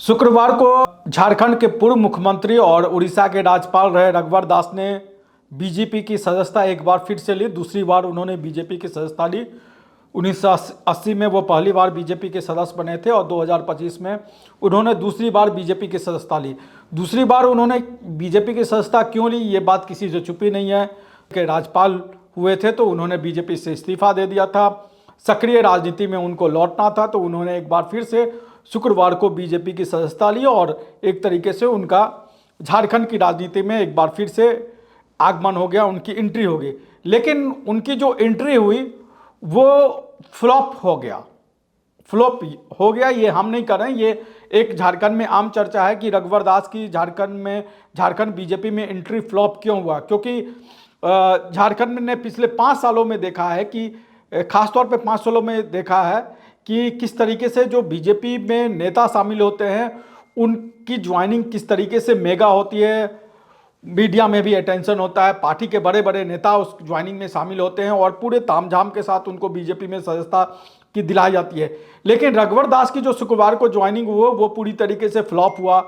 शुक्रवार को झारखंड के पूर्व मुख्यमंत्री और उड़ीसा के राज्यपाल रहे रघुवर दास ने बीजेपी की सदस्यता एक बार फिर से ली। दूसरी बार उन्होंने बीजेपी की सदस्यता ली। 1980 में वो पहली बार बीजेपी के सदस्य बने थे और 2025 में उन्होंने दूसरी बार बीजेपी की सदस्यता ली। दूसरी बार उन्होंने बीजेपी की सदस्यता क्यों ली, ये बात किसी से छुपी नहीं है कि राज्यपाल हुए थे तो उन्होंने बीजेपी से इस्तीफा दे दिया था। सक्रिय राजनीति में उनको लौटना था तो उन्होंने एक बार फिर से शुक्रवार को बीजेपी की सदस्यता ली और एक तरीके से उनका झारखंड की राजनीति में एक बार फिर से आगमन हो गया, उनकी एंट्री हो गई। लेकिन उनकी जो एंट्री हुई वो फ्लॉप हो गया। ये हम नहीं कर रहे हैं, ये एक झारखंड में आम चर्चा है कि रघुवर दास की झारखंड बीजेपी में एंट्री फ्लॉप क्यों हुआ। क्योंकि झारखंड ने पिछले 5 सालों में देखा है कि खासतौर पे 5 सालों में देखा है कि किस तरीके से जो बीजेपी में नेता शामिल होते हैं उनकी ज्वाइनिंग किस तरीके से मेगा होती है। मीडिया में भी अटेंशन होता है, पार्टी के बड़े बड़े नेता उस ज्वाइनिंग में शामिल होते हैं और पूरे तामझाम के साथ उनको बीजेपी में सदस्यता की दिलाई जाती है। लेकिन रघुवर दास की जो शुक्रवार को ज्वाइनिंग हुआ वो पूरी तरीके से फ्लॉप हुआ।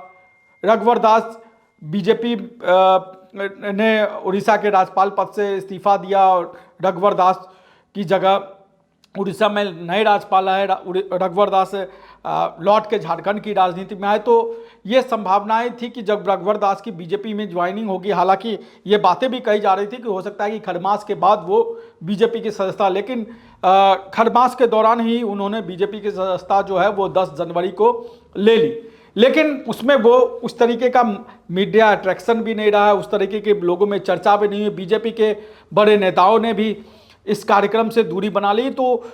रघुवर दास बीजेपी ने उड़ीसा के राज्यपाल पद से इस्तीफा दिया और रघुवर दास की जगह उड़ीसा में नए राज्यपाल आए। रघुवर दास लौट के झारखंड की राजनीति में आए तो ये संभावनाएं थी कि जब रघुवर दास की बीजेपी में ज्वाइनिंग होगी, हालांकि ये बातें भी कही जा रही थी कि हो सकता है कि खरमास के बाद वो बीजेपी की सदस्यता, लेकिन खरमास के दौरान ही उन्होंने बीजेपी की सदस्यता जो है वो 10 जनवरी को ले ली। लेकिन उसमें वो उस तरीके का मीडिया अट्रैक्शन भी नहीं रहा है, उस तरीके के लोगों में चर्चा भी नहीं हुई। बीजेपी के बड़े नेताओं ने भी इस कार्यक्रम से दूरी बना ली। तो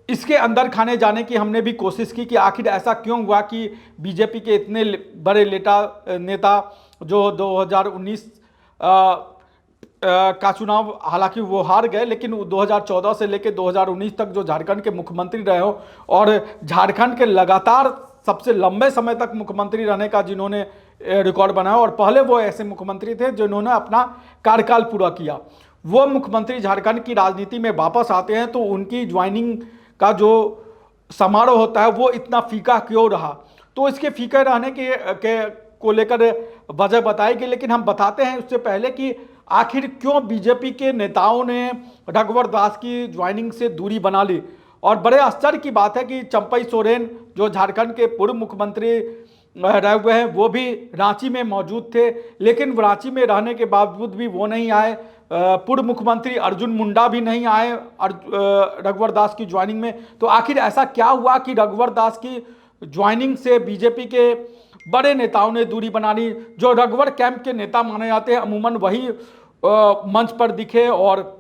इसके अंदर खाने जाने की हमने भी कोशिश की कि आखिर ऐसा क्यों हुआ कि बीजेपी के इतने बड़े नेता जो 2019 का चुनाव, हालांकि वो हार गए, लेकिन 2014 से लेकर 2019 तक जो झारखंड के मुख्यमंत्री रहे हो और झारखंड के लगातार सबसे लंबे समय तक मुख्यमंत्री रहने का जिन्होंने रिकॉर्ड बनाया और पहले वो ऐसे मुख्यमंत्री थे जिन्होंने अपना कार्यकाल पूरा किया, वो मुख्यमंत्री झारखंड की राजनीति में वापस आते हैं तो उनकी ज्वाइनिंग का जो समारोह होता है वो इतना फीका क्यों रहा। तो इसके फीके रहने को लेकर वजह बताई गई, लेकिन हम बताते हैं उससे पहले कि आखिर क्यों बीजेपी के नेताओं ने रघुवर दास की ज्वाइनिंग से दूरी बना ली। और बड़े आश्चर्य की बात है कि चंपई सोरेन जो झारखंड के पूर्व मुख्यमंत्री रहे हुए हैं वो भी रांची में मौजूद थे, लेकिन रांची में रहने के बावजूद भी वो नहीं आए। पूर्व मुख्यमंत्री अर्जुन मुंडा भी नहीं आए रघुवर दास की ज्वाइनिंग में। तो आखिर ऐसा क्या हुआ कि रघुवर दास की ज्वाइनिंग से बीजेपी के बड़े नेताओं ने दूरी बना ली। जो रघुवर कैंप के नेता माने जाते हैं अमूमन वही मंच पर दिखे और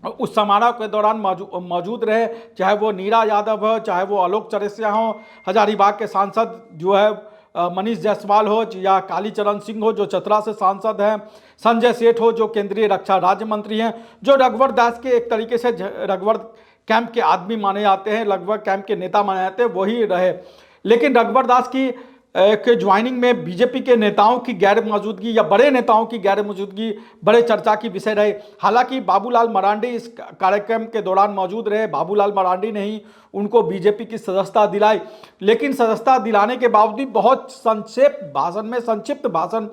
उस समारोह के दौरान मौजूद रहे, चाहे वो नीरा यादव हो, चाहे वो आलोक चरेसिया हो, हजारीबाग के सांसद जो है मनीष जायसवाल हो, या कालीचरण सिंह हो जो चतरा से सांसद हैं, संजय सेठ हो जो केंद्रीय रक्षा राज्य मंत्री हैं, जो रघुवर दास के एक तरीके से रघुवर कैंप के आदमी माने जाते हैं, रघुवर कैंप के नेता माने जाते हैं, वही रहे। लेकिन रघुवर दास की के ज्वाइनिंग में बीजेपी के नेताओं की गैर मौजूदगी या बड़े नेताओं की गैर मौजूदगी बड़े चर्चा की विषय रहे। हालांकि बाबूलाल मरांडी इस कार्यक्रम के दौरान मौजूद रहे। बाबूलाल मरांडी ने ही उनको बीजेपी की सदस्यता दिलाई, लेकिन सदस्यता दिलाने के बावजूद बहुत संक्षिप्त भाषण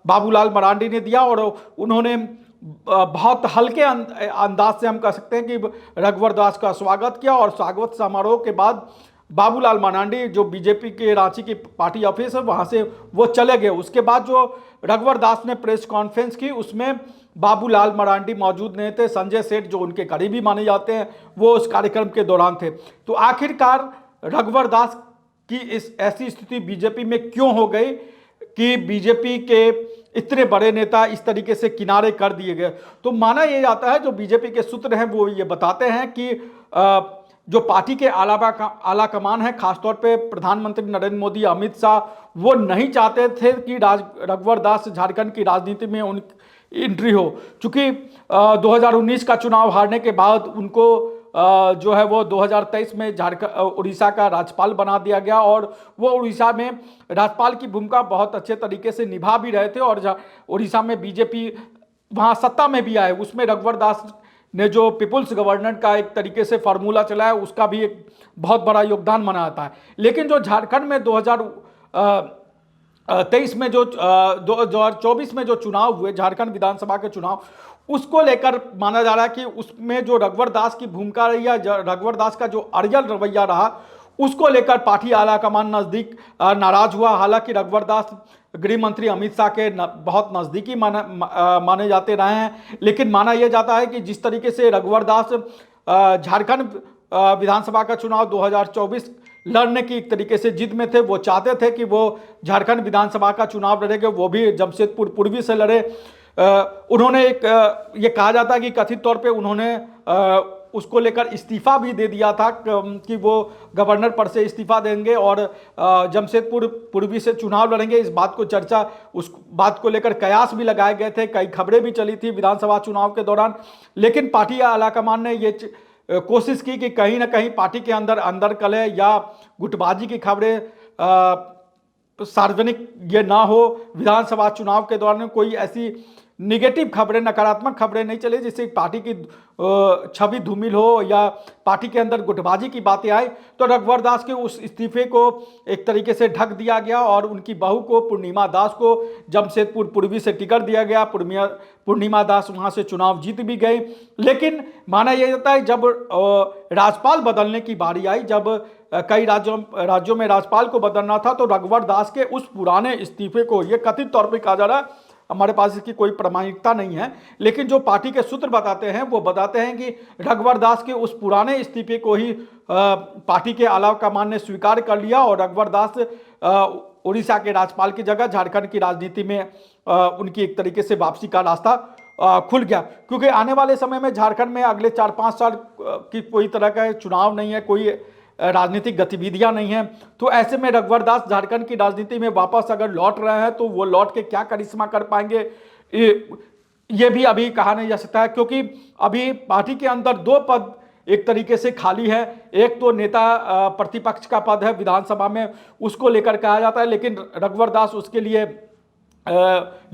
बाबूलाल मरांडी ने दिया और उन्होंने बहुत हल्के अंदाज से हम कह सकते हैं कि रघुवर दास का स्वागत किया। और स्वागत समारोह के बाद बाबूलाल मरांडी जो बीजेपी के रांची की पार्टी ऑफिस है वहां से वो चले गए। उसके बाद जो रघुवर दास ने प्रेस कॉन्फ्रेंस की उसमें बाबूलाल मरांडी मौजूद नहीं थे। संजय सेठ जो उनके करीबी माने जाते हैं वो उस कार्यक्रम के दौरान थे। तो आखिरकार रघुवर दास की इस ऐसी स्थिति बीजेपी में क्यों हो गई कि बीजेपी के इतने बड़े नेता इस तरीके से किनारे कर दिए गए। तो माना यह जाता है, जो बीजेपी के सूत्र हैं वो ये बताते हैं कि जो पार्टी के आला कमान है, खासतौर पे प्रधानमंत्री नरेंद्र मोदी, अमित शाह, वो नहीं चाहते थे कि रघुवर दास झारखंड की राजनीति में उन एंट्री हो। चूंकि 2019 का चुनाव हारने के बाद उनको जो है वो 2023 में उड़ीसा का राज्यपाल बना दिया गया और वो उड़ीसा में राज्यपाल की भूमिका बहुत अच्छे तरीके से निभा भी रहे थे और उड़ीसा में बीजेपी वहाँ सत्ता में भी आए, उसमें रघुवर दास ने जो पीपुल्स गवर्नमेंट का एक तरीके से फार्मूला चलाया, उसका भी एक बहुत बड़ा योगदान माना जाता है। लेकिन जो झारखंड में 2023 में जो 2024 में जो चुनाव हुए, झारखंड विधानसभा के चुनाव, उसको लेकर माना जा रहा है कि उसमें जो रघुवर दास की भूमिका रही या रघुवर दास का जो अड़ियल रवैया रहा, उसको लेकर पार्टी आलाकमान नजदीक नाराज हुआ। हालांकि रघुवर दास गृह मंत्री अमित शाह के बहुत नज़दीकी माने जाते रहे हैं, लेकिन माना यह जाता है कि जिस तरीके से रघुवर दास झारखंड विधानसभा का चुनाव 2024 लड़ने की एक तरीके से जिद में थे, वो चाहते थे कि वो झारखंड विधानसभा का चुनाव लड़ेंगे, वो भी जमशेदपुर पूर्वी से लड़े। उन्होंने एक ये कहा जाता है कि कथित तौर पे उन्होंने उसको लेकर इस्तीफा भी दे दिया था कि वो गवर्नर पद से इस्तीफा देंगे और जमशेदपुर पूर्वी से चुनाव लड़ेंगे। इस बात को चर्चा, उस बात को लेकर कयास भी लगाए गए थे, कई खबरें भी चली थी विधानसभा चुनाव के दौरान। लेकिन पार्टी आलाकमान ने ये कोशिश की कि कहीं ना कहीं पार्टी के अंदर कलह या गुटबाजी की खबरें सार्वजनिक ये ना हो, विधानसभा चुनाव के दौरान कोई ऐसी निगेटिव खबरें, नकारात्मक खबरें नहीं चले जिससे पार्टी की छवि धूमिल हो या पार्टी के अंदर गुटबाजी की बातें आए। तो रघुवर दास के उस इस्तीफे को एक तरीके से ढक दिया गया और उनकी बहू को, पूर्णिमा दास को, जमशेदपुर पूर्वी से टिकट दिया गया। पूर्णिमा दास वहां से चुनाव जीत भी गए। लेकिन माना यह जाता है जब राज्यपाल बदलने की बारी आई, जब कई राज्यों में राज्यपाल को बदलना था, तो रघुवर दास के उस पुराने इस्तीफे को, ये कथित तौर पर कहा जा रहा है, हमारे पास इसकी कोई प्रामाणिकता नहीं है, लेकिन जो पार्टी के सूत्र बताते हैं वो बताते हैं कि रघुवर दास के उस पुराने इस्तीफे को ही पार्टी के आलाकमान ने स्वीकार कर लिया और रघुवर दास उड़ीसा के राज्यपाल की जगह झारखंड की राजनीति में उनकी एक तरीके से वापसी का रास्ता खुल गया। क्योंकि आने वाले समय में झारखंड में अगले 4-5 साल की कोई तरह का चुनाव नहीं है, कोई राजनीतिक गतिविधियां नहीं है। तो ऐसे में रघुवर दास झारखंड की राजनीति में वापस अगर लौट रहे हैं तो वो लौट के क्या करिश्मा कर पाएंगे, ये भी अभी कहा नहीं जा सकता है। क्योंकि अभी पार्टी के अंदर 2 पद एक तरीके से खाली है। एक तो नेता प्रतिपक्ष का पद है विधानसभा में, उसको लेकर कहा जाता है, लेकिन रघुवर दास उसके लिए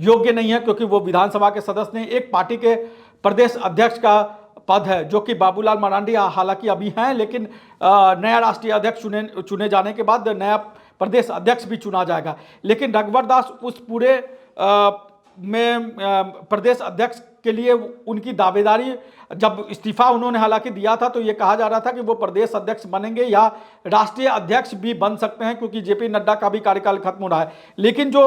योग्य नहीं है क्योंकि वो विधानसभा के सदस्य नहीं। एक पार्टी के प्रदेश अध्यक्ष का पद है जो कि बाबूलाल मरांडी हालांकि अभी हैं, लेकिन नया राष्ट्रीय अध्यक्ष चुने जाने के बाद नया प्रदेश अध्यक्ष भी चुना जाएगा। लेकिन रघुवर दास उस पूरे में प्रदेश अध्यक्ष के लिए उनकी दावेदारी, जब इस्तीफा उन्होंने हालांकि दिया था तो ये कहा जा रहा था कि वो प्रदेश अध्यक्ष बनेंगे या राष्ट्रीय अध्यक्ष भी बन सकते हैं क्योंकि जेपी नड्डा का भी कार्यकाल खत्म हो रहा है। लेकिन जो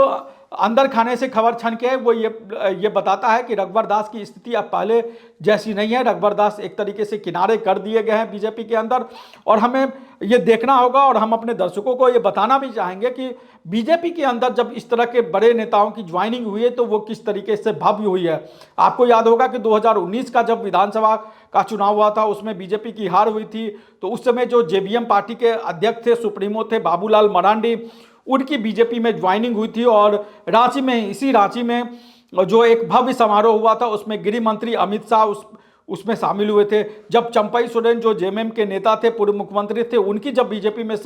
अंदर खाने से खबर छन के है वो ये बताता है कि रघुवर दास की स्थिति अब पहले जैसी नहीं है। रघुवर दास एक तरीके से किनारे कर दिए गए हैं बीजेपी के अंदर, और हमें ये देखना होगा और हम अपने दर्शकों को ये बताना भी चाहेंगे कि बीजेपी के अंदर जब इस तरह के बड़े नेताओं की ज्वाइनिंग हुई है तो वो किस तरीके से भव्य हुई है। आपको याद होगा कि 2019 का जब विधानसभा का चुनाव हुआ था उसमें बीजेपी की हार हुई थी, तो उस समय जो जेवीएम पार्टी के अध्यक्ष थे, सुप्रीमो थे बाबूलाल मरांडी, उनकी बीजेपी में ज्वाइनिंग हुई थी। और रांची में, इसी रांची में जो एक भव्य समारोह हुआ था उसमें गृह मंत्री अमित शाह उसमें शामिल हुए थे। जब चंपई सोरेन जो जेएमएम के नेता थे, पूर्व मुख्यमंत्री थे, उनकी जब बीजेपी में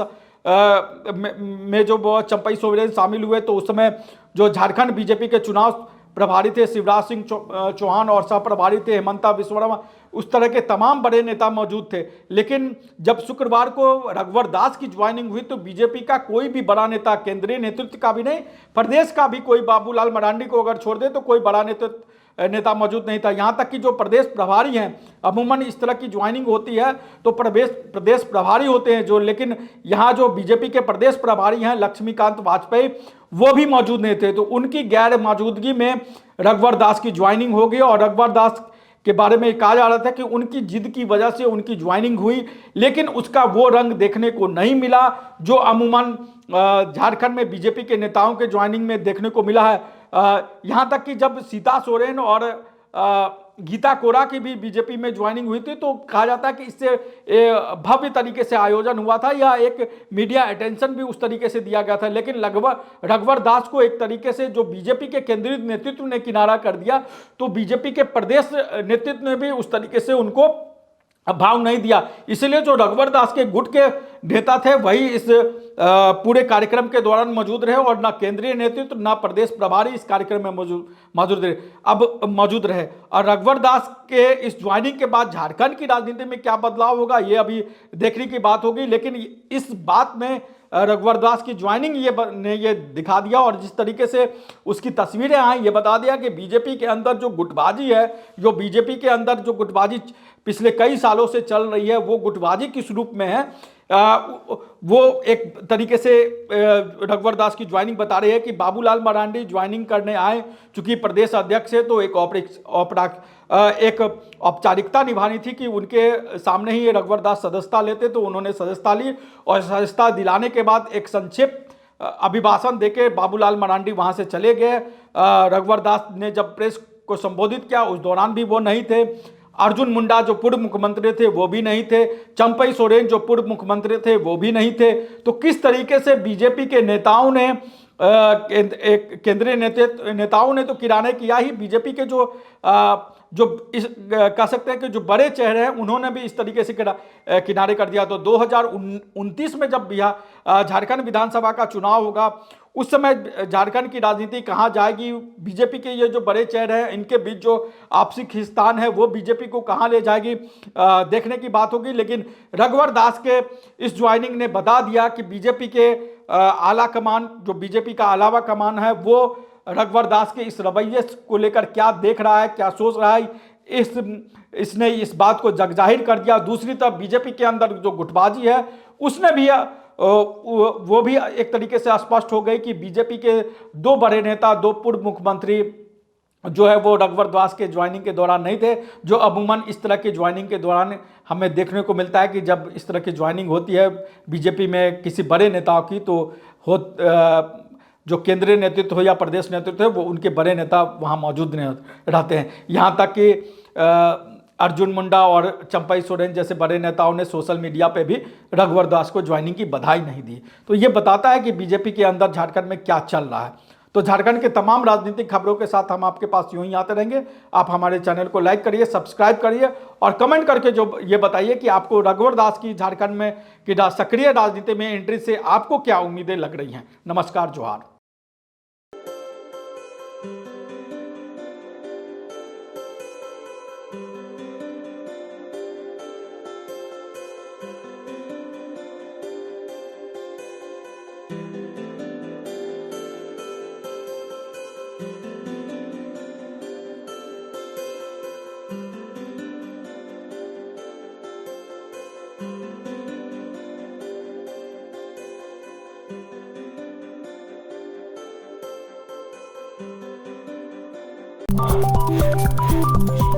जो चंपई सोरेन शामिल हुए तो उस समय जो झारखंड बीजेपी के चुनाव प्रभारी थे शिवराज सिंह चौहान और सह प्रभारी थे हेमंता विश्वकर्मा, उस तरह के तमाम बड़े नेता मौजूद थे। लेकिन जब शुक्रवार को रघुवर दास की ज्वाइनिंग हुई तो बीजेपी का कोई भी बड़ा नेता, केंद्रीय नेतृत्व का भी नहीं, प्रदेश का भी कोई, बाबूलाल मरांडी को अगर छोड़ दे तो कोई बड़ा नेता मौजूद नहीं था। यहाँ तक कि जो प्रदेश प्रभारी हैं, अमूमन इस तरह की ज्वाइनिंग होती है तो प्रदेश प्रभारी होते हैं जो, लेकिन यहाँ जो बीजेपी के प्रदेश प्रभारी हैं लक्ष्मीकांत वाजपेयी, वो भी मौजूद नहीं थे। तो उनकी गैर मौजूदगी में रघुवर दास की ज्वाइनिंग हो गई और रघुवर दास के बारे में कहा जा रहा था कि उनकी जिद की वजह से उनकी ज्वाइनिंग हुई, लेकिन उसका वो रंग देखने को नहीं मिला जो अमूमन झारखंड में बीजेपी के नेताओं के ज्वाइनिंग में देखने को मिला है। यहाँ तक कि जब सीता सोरेन और गीता कोरा की भी बीजेपी में ज्वाइनिंग हुई थी तो कहा जाता है कि इससे भव्य तरीके से आयोजन हुआ था या एक मीडिया अटेंशन भी उस तरीके से दिया गया था। लेकिन रघुवर दास को एक तरीके से जो बीजेपी के केंद्रीय नेतृत्व ने किनारा कर दिया, तो बीजेपी के प्रदेश नेतृत्व ने भी उस तरीके से उनको भाव नहीं दिया। इसलिए जो रघुवर दास के गुट के नेता थे वही इस पूरे कार्यक्रम के दौरान मौजूद रहे, और ना केंद्रीय नेतृत्व ना प्रदेश प्रभारी इस कार्यक्रम में मौजूद रहे। और रघुवर दास के इस ज्वाइनिंग के बाद झारखंड की राजनीति में क्या बदलाव होगा ये अभी देखने की बात होगी, लेकिन इस बात में रघुवर दास की ज्वाइनिंग ने ये दिखा दिया, और जिस तरीके से उसकी तस्वीरें आई ये बता दिया कि बीजेपी के अंदर जो गुटबाजी है, जो बीजेपी के अंदर जो गुटबाजी पिछले कई सालों से चल रही है, वो गुटबाजी किस रूप में है, वो एक तरीके से रघुवर दास की ज्वाइनिंग बता रही है कि बाबूलाल मरांडी ज्वाइनिंग करने आए, चूंकि प्रदेश अध्यक्ष है तो एक औपचारिकता निभानी थी कि उनके सामने ही रघुवर दास सदस्यता लेते, तो उन्होंने सदस्यता ली, और सदस्यता दिलाने के बाद एक संक्षिप्त अभिभाषण देके बाबूलाल मरांडी वहां से चले गए। रघुवर दास ने जब प्रेस को संबोधित किया उस दौरान भी वो नहीं थे। अर्जुन मुंडा जो पूर्व मुख्यमंत्री थे वो भी नहीं थे। चंपई सोरेन जो पूर्व मुख्यमंत्री थे वो भी नहीं थे। तो किस तरीके से बीजेपी के नेताओं ने केंद्रीय नेताओं ने तो किराने किया ही, बीजेपी के जो कह सकते हैं कि जो बड़े चेहरे हैं उन्होंने भी इस तरीके से किनारे कर दिया। तो 2029 में जब झारखंड विधानसभा का चुनाव होगा उस समय झारखंड की राजनीति कहाँ जाएगी, बीजेपी के ये जो बड़े चेहरे हैं इनके बीच जो आपसी खींचतान है वो बीजेपी को कहाँ ले जाएगी, देखने की बात होगी। लेकिन रघुवर दास के इस ज्वाइनिंग ने बता दिया कि बीजेपी के आला कमान, जो बीजेपी का अलावा कमान है, वो रघुवर दास के इस रवैये को लेकर क्या देख रहा है, क्या सोच रहा है, इसने इस बात को जगजाहिर कर दिया। दूसरी तरफ बीजेपी के अंदर जो गुटबाजी है उसने भी वो भी एक तरीके से स्पष्ट हो गई कि बीजेपी के दो बड़े नेता, दो पूर्व मुख्यमंत्री जो है वो रघुवर दास के ज्वाइनिंग के दौरान नहीं थे, जो अमूमन इस तरह के ज्वाइनिंग के दौरान हमें देखने को मिलता है कि जब इस तरह की ज्वाइनिंग होती है बीजेपी में किसी बड़े नेताओं की, तो जो केंद्रीय नेतृत्व हो या प्रदेश नेतृत्व है वो उनके बड़े नेता वहाँ मौजूद नहीं रहते हैं। यहाँ तक कि अर्जुन मुंडा और चंपई सोरेन जैसे बड़े नेताओं ने सोशल मीडिया पे भी रघुवर दास को ज्वाइनिंग की बधाई नहीं दी। तो ये बताता है कि बीजेपी के अंदर झारखंड में क्या चल रहा है। तो झारखंड के तमाम राजनीतिक खबरों के साथ हम आपके पास यूं ही आते रहेंगे। आप हमारे चैनल को लाइक करिए, सब्सक्राइब करिए और कमेंट करके जो ये बताइए कि आपको रघुवर दास की झारखंड में की सक्रिय राजनीति में एंट्री से आपको क्या उम्मीदें लग रही हैं। नमस्कार, जोहार। Thank you.